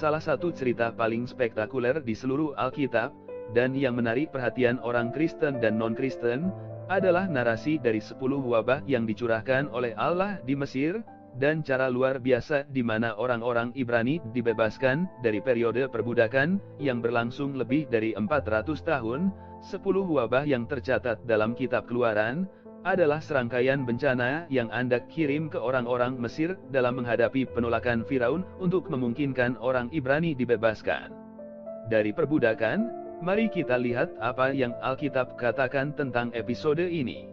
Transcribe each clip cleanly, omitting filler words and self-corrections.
salah satu cerita paling spektakuler di seluruh Alkitab, dan yang menarik perhatian orang Kristen dan non-Kristen, adalah narasi dari 10 wabah yang dicurahkan oleh Allah di Mesir, dan cara luar biasa di mana orang-orang Ibrani dibebaskan dari periode perbudakan yang berlangsung lebih dari 400 tahun. 10 wabah yang tercatat dalam kitab Keluaran adalah serangkaian bencana yang Anda kirim ke orang-orang Mesir dalam menghadapi penolakan Firaun untuk memungkinkan orang Ibrani dibebaskan dari perbudakan. Mari kita lihat apa yang Alkitab katakan tentang episode ini.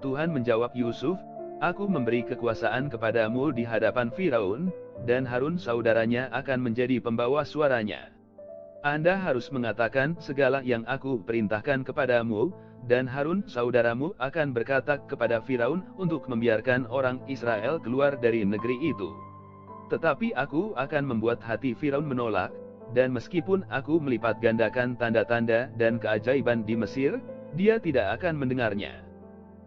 Tuhan menjawab Yusuf, "Aku memberi kekuasaan kepadamu di hadapan Firaun, dan Harun saudaranya akan menjadi pembawa suaranya. Anda harus mengatakan segala yang aku perintahkan kepadamu, dan Harun saudaramu akan berkata kepada Firaun untuk membiarkan orang Israel keluar dari negeri itu. Tetapi aku akan membuat hati Firaun menolak, dan meskipun aku melipat gandakan tanda-tanda dan keajaiban di Mesir, dia tidak akan mendengarnya.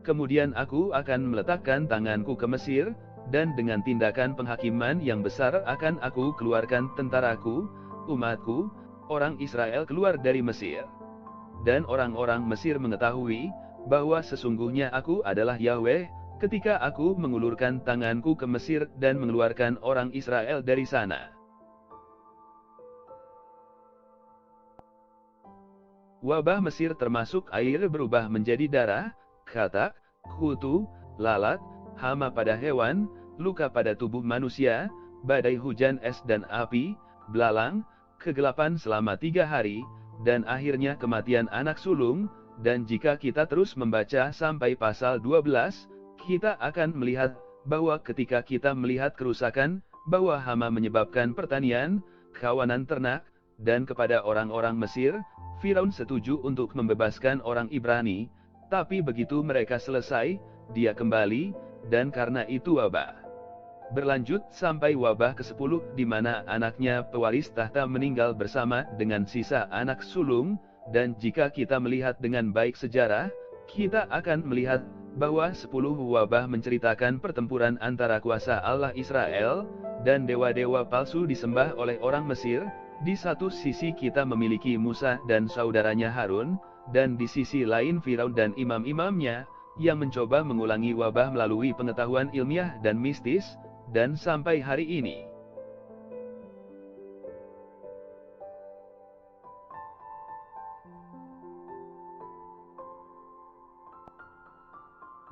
Kemudian aku akan meletakkan tanganku ke Mesir, dan dengan tindakan penghakiman yang besar akan aku keluarkan tentaraku, umatku, orang Israel keluar dari Mesir. Dan orang-orang Mesir mengetahui bahwa sesungguhnya aku adalah Yahweh, ketika aku mengulurkan tanganku ke Mesir dan mengeluarkan orang Israel dari sana." Wabah Mesir termasuk air berubah menjadi darah, katak, kutu, lalat, hama pada hewan, luka pada tubuh manusia, badai hujan es dan api, belalang, kegelapan selama 3 hari, dan akhirnya kematian anak sulung. Dan jika kita terus membaca sampai pasal 12, kita akan melihat bahwa ketika kita melihat kerusakan, bahwa hama menyebabkan pertanian, kawanan ternak, dan kepada orang-orang Mesir, Firaun setuju untuk membebaskan orang Ibrani, tapi begitu mereka selesai, dia kembali, dan karena itu wabah berlanjut sampai wabah ke-10 di mana anaknya pewaris tahta meninggal bersama dengan sisa anak sulung. Dan jika kita melihat dengan baik sejarah, kita akan melihat bahwa 10 wabah menceritakan pertempuran antara kuasa Allah Israel dan dewa-dewa palsu disembah oleh orang Mesir. Di satu sisi kita memiliki Musa dan saudaranya Harun, dan di sisi lain Firaun dan imam-imamnya, yang mencoba mengulangi wabah melalui pengetahuan ilmiah dan mistis, dan sampai hari ini.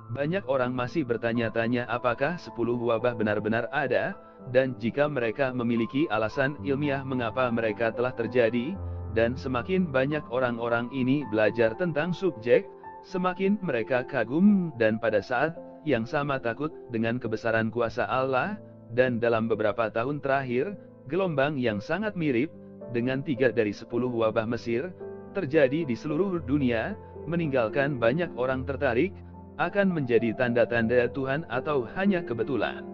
Banyak orang masih bertanya-tanya apakah 10 wabah benar-benar ada, dan jika mereka memiliki alasan ilmiah mengapa mereka telah terjadi. Dan semakin banyak orang-orang ini belajar tentang subjek, semakin mereka kagum dan pada saat yang sama takut dengan kebesaran kuasa Allah. Dan dalam beberapa tahun terakhir, gelombang yang sangat mirip dengan 3 dari 10 wabah Mesir terjadi di seluruh dunia, meninggalkan banyak orang tertarik akan menjadi tanda-tanda Tuhan atau hanya kebetulan.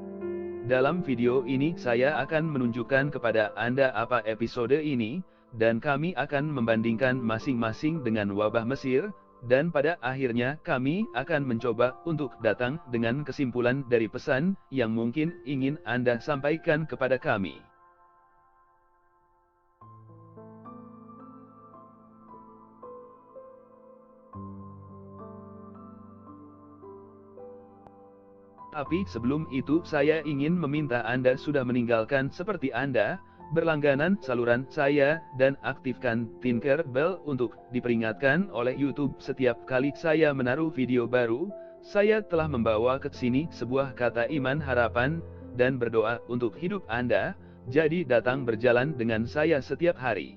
Dalam video ini saya akan menunjukkan kepada Anda apa episode ini, dan kami akan membandingkan masing-masing dengan wabah Mesir, dan pada akhirnya kami akan mencoba untuk datang dengan kesimpulan dari pesan yang mungkin ingin Anda sampaikan kepada kami. Tapi sebelum itu saya ingin meminta Anda sudah meninggalkan seperti Anda, berlangganan saluran saya, dan aktifkan Tinker Bell untuk diperingatkan oleh YouTube setiap kali saya menaruh video baru. Saya telah membawa ke sini sebuah kata iman harapan, dan berdoa untuk hidup Anda, jadi datang berjalan dengan saya setiap hari.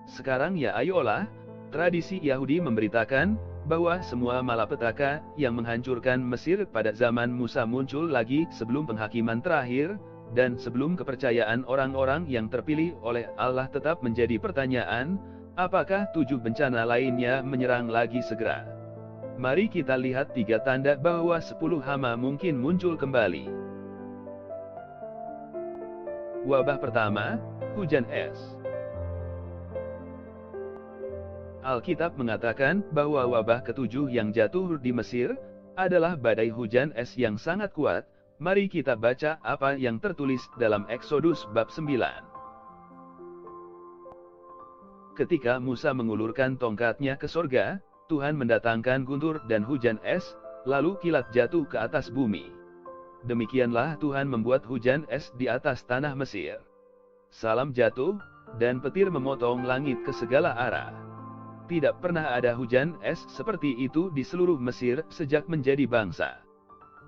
Sekarang ya ayolah, tradisi Yahudi memberitakan bahwa semua malapetaka yang menghancurkan Mesir pada zaman Musa muncul lagi sebelum penghakiman terakhir, dan sebelum kepercayaan orang-orang yang terpilih oleh Allah tetap menjadi pertanyaan, apakah 7 bencana lainnya menyerang lagi segera? Mari kita lihat 3 tanda bahwa 10 hama mungkin muncul kembali. Wabah pertama, hujan es. Alkitab mengatakan bahwa wabah ke-7 yang jatuh di Mesir adalah badai hujan es yang sangat kuat, Mari kita baca apa yang tertulis dalam Eksodus bab 9. Ketika Musa mengulurkan tongkatnya ke sorga, Tuhan mendatangkan guntur dan hujan es, lalu kilat jatuh ke atas bumi. Demikianlah Tuhan membuat hujan es di atas tanah Mesir. Salam jatuh, dan petir memotong langit ke segala arah. Tidak pernah ada hujan es seperti itu di seluruh Mesir sejak menjadi bangsa.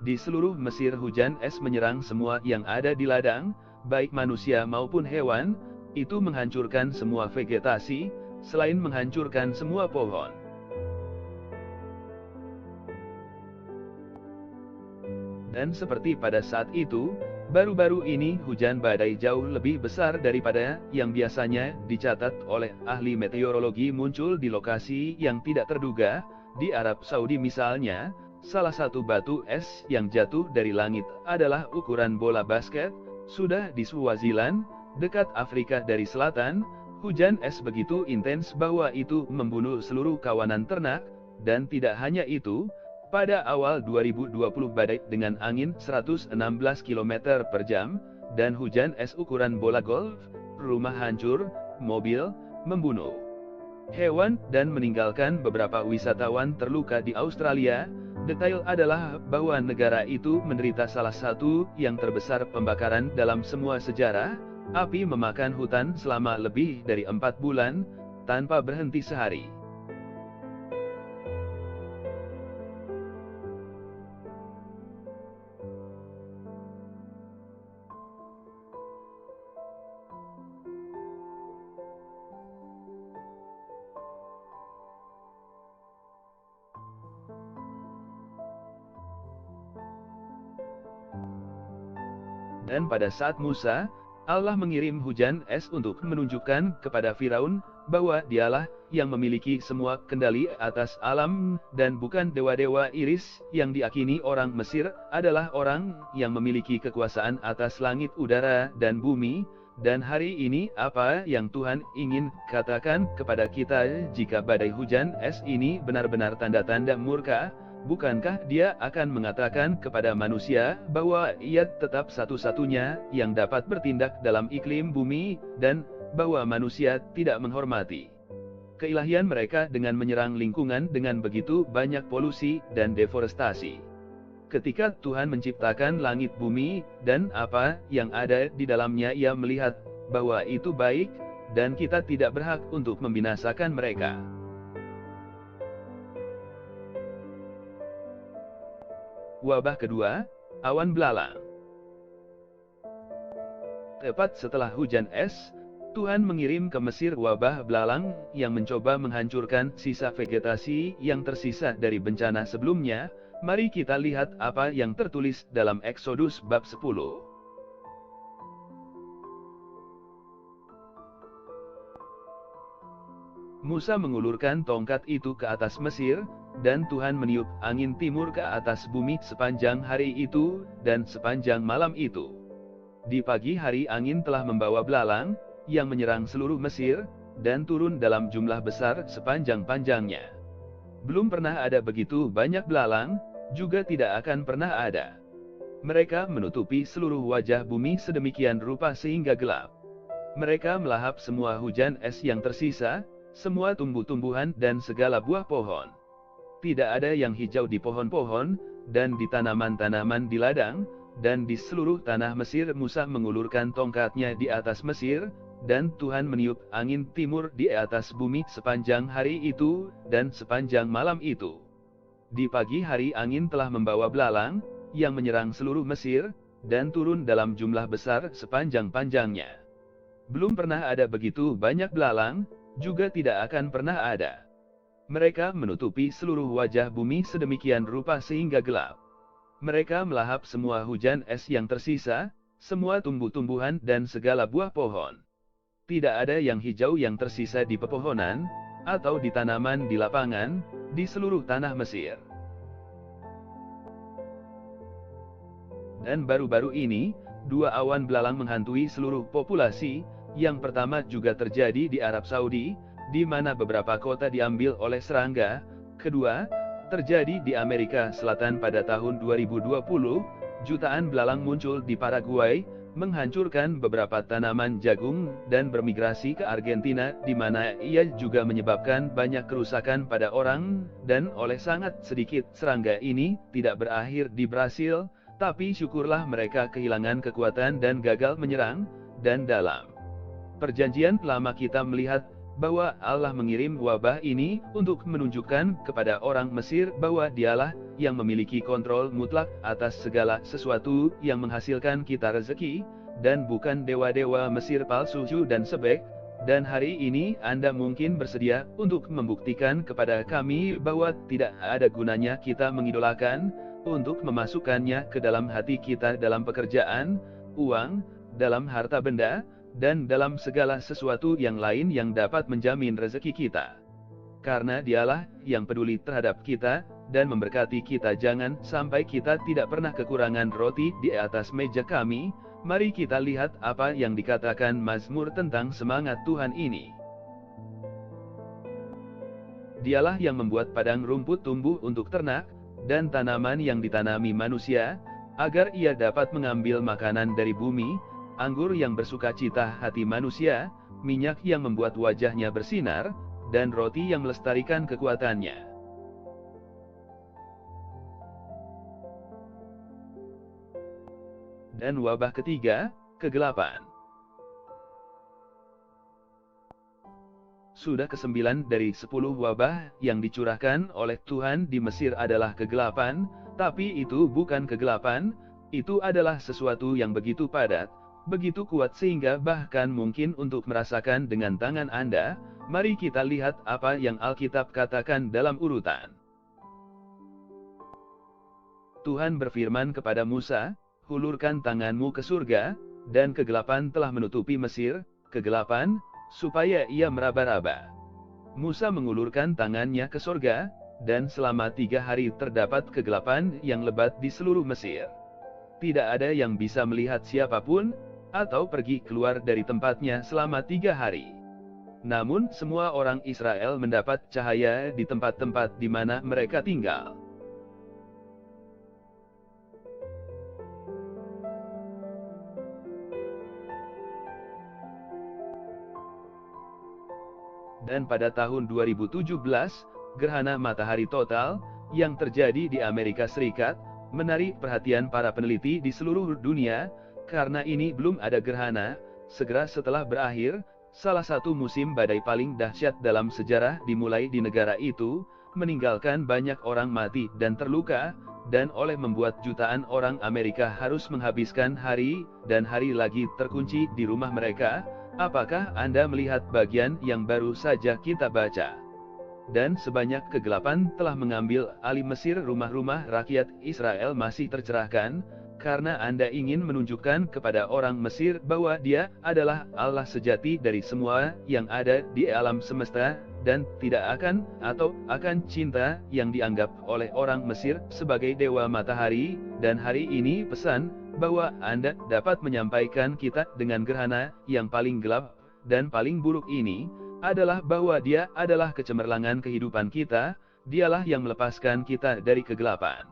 Di seluruh Mesir hujan es menyerang semua yang ada di ladang, baik manusia maupun hewan, itu menghancurkan semua vegetasi, selain menghancurkan semua pohon. Dan seperti pada saat itu, baru-baru ini hujan badai jauh lebih besar daripada yang biasanya dicatat oleh ahli meteorologi muncul di lokasi yang tidak terduga. Di Arab Saudi misalnya, salah satu batu es yang jatuh dari langit adalah ukuran bola basket. Sudah di Swaziland, dekat Afrika dari Selatan, hujan es begitu intens bahwa itu membunuh seluruh kawanan ternak. Dan tidak hanya itu, pada awal 2020 badai dengan angin 116 km per jam, dan hujan es ukuran bola golf, rumah hancur, mobil, membunuh hewan, dan meninggalkan beberapa wisatawan terluka di Australia. Detail adalah bahwa negara itu menderita salah satu yang terbesar pembakaran dalam semua sejarah. Api memakan hutan selama lebih dari 4 bulan, tanpa berhenti sehari. Dan pada saat Musa, Allah mengirim hujan es untuk menunjukkan kepada Firaun bahwa dialah yang memiliki semua kendali atas alam, dan bukan dewa-dewa iris yang diyakini orang Mesir adalah orang yang memiliki kekuasaan atas langit, udara, dan bumi. Dan hari ini apa yang Tuhan ingin katakan kepada kita jika badai hujan es ini benar-benar tanda-tanda murka? Bukankah Dia akan mengatakan kepada manusia bahwa Ia tetap satu-satunya yang dapat bertindak dalam iklim bumi, dan bahwa manusia tidak menghormati keilahian mereka dengan menyerang lingkungan dengan begitu banyak polusi dan deforestasi? Ketika Tuhan menciptakan langit bumi dan apa yang ada di dalamnya, Ia melihat bahwa itu baik, dan kita tidak berhak untuk membinasakan mereka. Wabah kedua, awan belalang. Tepat setelah hujan es, Tuhan mengirim ke Mesir wabah belalang yang mencoba menghancurkan sisa vegetasi yang tersisa dari bencana sebelumnya. Mari kita lihat apa yang tertulis dalam Eksodus bab 10. Musa mengulurkan tongkat itu ke atas Mesir, dan Tuhan meniup angin timur ke atas bumi sepanjang hari itu, dan sepanjang malam itu. Di pagi hari angin telah membawa belalang, yang menyerang seluruh Mesir, dan turun dalam jumlah besar sepanjang-panjangnya. Belum pernah ada begitu banyak belalang, juga tidak akan pernah ada. Mereka menutupi seluruh wajah bumi sedemikian rupa sehingga gelap. Mereka melahap semua hujan es yang tersisa, semua tumbuh-tumbuhan dan segala buah pohon. Tidak ada yang hijau di pohon-pohon, dan di tanaman-tanaman di ladang, dan di seluruh tanah Mesir. Musa mengulurkan tongkatnya di atas Mesir, dan Tuhan meniup angin timur di atas bumi sepanjang hari itu, dan sepanjang malam itu. Di pagi hari angin telah membawa belalang, yang menyerang seluruh Mesir, dan turun dalam jumlah besar sepanjang-panjangnya. Belum pernah ada begitu banyak belalang, juga tidak akan pernah ada. Mereka menutupi seluruh wajah bumi sedemikian rupa sehingga gelap. Mereka melahap semua hujan es yang tersisa, semua tumbuh-tumbuhan dan segala buah pohon. Tidak ada yang hijau yang tersisa di pepohonan, atau di tanaman di lapangan, di seluruh tanah Mesir. Dan baru-baru ini, dua awan belalang menghantui seluruh populasi. Yang pertama juga terjadi di Arab Saudi, di mana beberapa kota diambil oleh serangga. Kedua, terjadi di Amerika Selatan pada tahun 2020, Jutaan belalang muncul di Paraguay, menghancurkan beberapa tanaman jagung, dan bermigrasi ke Argentina, di mana ia juga menyebabkan banyak kerusakan pada orang, dan oleh sangat sedikit serangga ini tidak berakhir di Brasil, tapi syukurlah mereka kehilangan kekuatan dan gagal menyerang, dan dalam Perjanjian Lama kita melihat bahwa Allah mengirim wabah ini untuk menunjukkan kepada orang Mesir bahwa Dialah yang memiliki kontrol mutlak atas segala sesuatu yang menghasilkan kita rezeki, dan bukan dewa-dewa Mesir palsu dan sebek. Dan hari ini Anda mungkin bersedia untuk membuktikan kepada kami bahwa tidak ada gunanya kita mengidolakan, untuk memasukkannya ke dalam hati kita dalam pekerjaan, uang, dalam harta benda, dan dalam segala sesuatu yang lain yang dapat menjamin rezeki kita. Karena Dialah yang peduli terhadap kita, dan memberkati kita. Jangan sampai kita tidak pernah kekurangan roti di atas meja kami. Mari kita lihat apa yang dikatakan Mazmur tentang semangat Tuhan ini. Dialah yang membuat padang rumput tumbuh untuk ternak, dan tanaman yang ditanami manusia, agar ia dapat mengambil makanan dari bumi, anggur yang bersuka cita hati manusia, minyak yang membuat wajahnya bersinar, dan roti yang melestarikan kekuatannya. Dan wabah ketiga, kegelapan. Sudah ke-9 dari 10 wabah yang dicurahkan oleh Tuhan di Mesir adalah kegelapan, tapi itu bukan kegelapan, itu adalah sesuatu yang begitu padat, begitu kuat sehingga bahkan mungkin untuk merasakan dengan tangan Anda. Mari kita lihat apa yang Alkitab katakan dalam urutan. Tuhan berfirman kepada Musa, "Hulurkan tanganmu ke surga, dan kegelapan telah menutupi Mesir, kegelapan, supaya ia meraba-raba." Musa mengulurkan tangannya ke surga, dan selama 3 hari terdapat kegelapan yang lebat di seluruh Mesir. Tidak ada yang bisa melihat siapapun, atau pergi keluar dari tempatnya selama 3 hari. Namun semua orang Israel mendapat cahaya di tempat-tempat di mana mereka tinggal. Dan pada tahun 2017, gerhana matahari total, yang terjadi di Amerika Serikat, menarik perhatian para peneliti di seluruh dunia. Karena ini belum ada gerhana, segera setelah berakhir, salah satu musim badai paling dahsyat dalam sejarah dimulai di negara itu, meninggalkan banyak orang mati dan terluka, dan oleh membuat jutaan orang Amerika harus menghabiskan hari dan hari lagi terkunci di rumah mereka. Apakah Anda melihat bagian yang baru saja kita baca? Dan sebanyak kegelapan telah mengambil alih Mesir, rumah-rumah rakyat Israel masih tercerahkan, karena Anda ingin menunjukkan kepada orang Mesir bahwa Dia adalah Allah sejati dari semua yang ada di alam semesta, dan tidak akan cinta yang dianggap oleh orang Mesir sebagai dewa matahari. Dan hari ini pesan bahwa Anda dapat menyampaikan kita dengan gerhana yang paling gelap dan paling buruk ini adalah bahwa Dia adalah kecemerlangan kehidupan kita. Dialah yang melepaskan kita dari kegelapan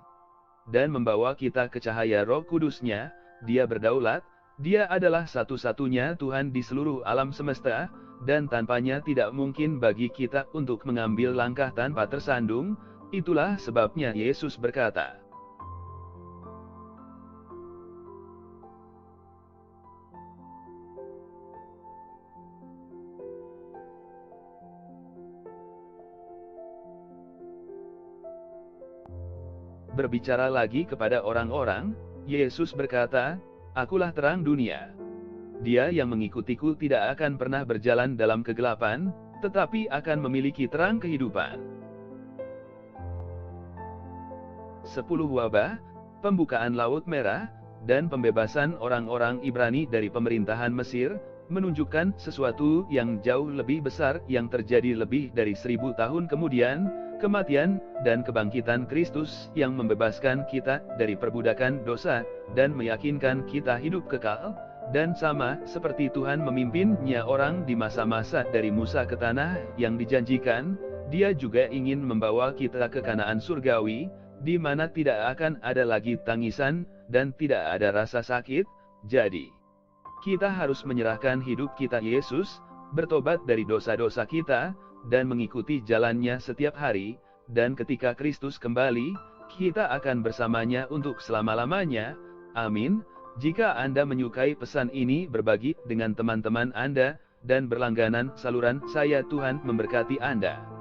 dan membawa kita ke cahaya Roh Kudus-Nya. Dia berdaulat, Dia adalah satu-satunya Tuhan di seluruh alam semesta, dan tanpanya tidak mungkin bagi kita untuk mengambil langkah tanpa tersandung. Itulah sebabnya Yesus berkata, berbicara lagi kepada orang-orang, Yesus berkata, "Akulah terang dunia. Dia yang mengikutiku tidak akan pernah berjalan dalam kegelapan, tetapi akan memiliki terang kehidupan." 10 wabah, pembukaan Laut Merah, dan pembebasan orang-orang Ibrani dari pemerintahan Mesir, menunjukkan sesuatu yang jauh lebih besar yang terjadi lebih dari 1000 tahun kemudian, kematian dan kebangkitan Kristus yang membebaskan kita dari perbudakan dosa, dan meyakinkan kita hidup kekal. Dan sama seperti Tuhan memimpinnya orang di masa-masa dari Musa ke tanah yang dijanjikan, Dia juga ingin membawa kita ke Kanaan surgawi, di mana tidak akan ada lagi tangisan, dan tidak ada rasa sakit. Jadi, kita harus menyerahkan hidup kita Yesus, bertobat dari dosa-dosa kita, dan mengikuti jalannya setiap hari, dan ketika Kristus kembali, kita akan bersamanya untuk selama-lamanya. Amin. Jika Anda menyukai pesan ini, berbagi dengan teman-teman Anda, dan berlangganan saluran saya. Tuhan memberkati Anda.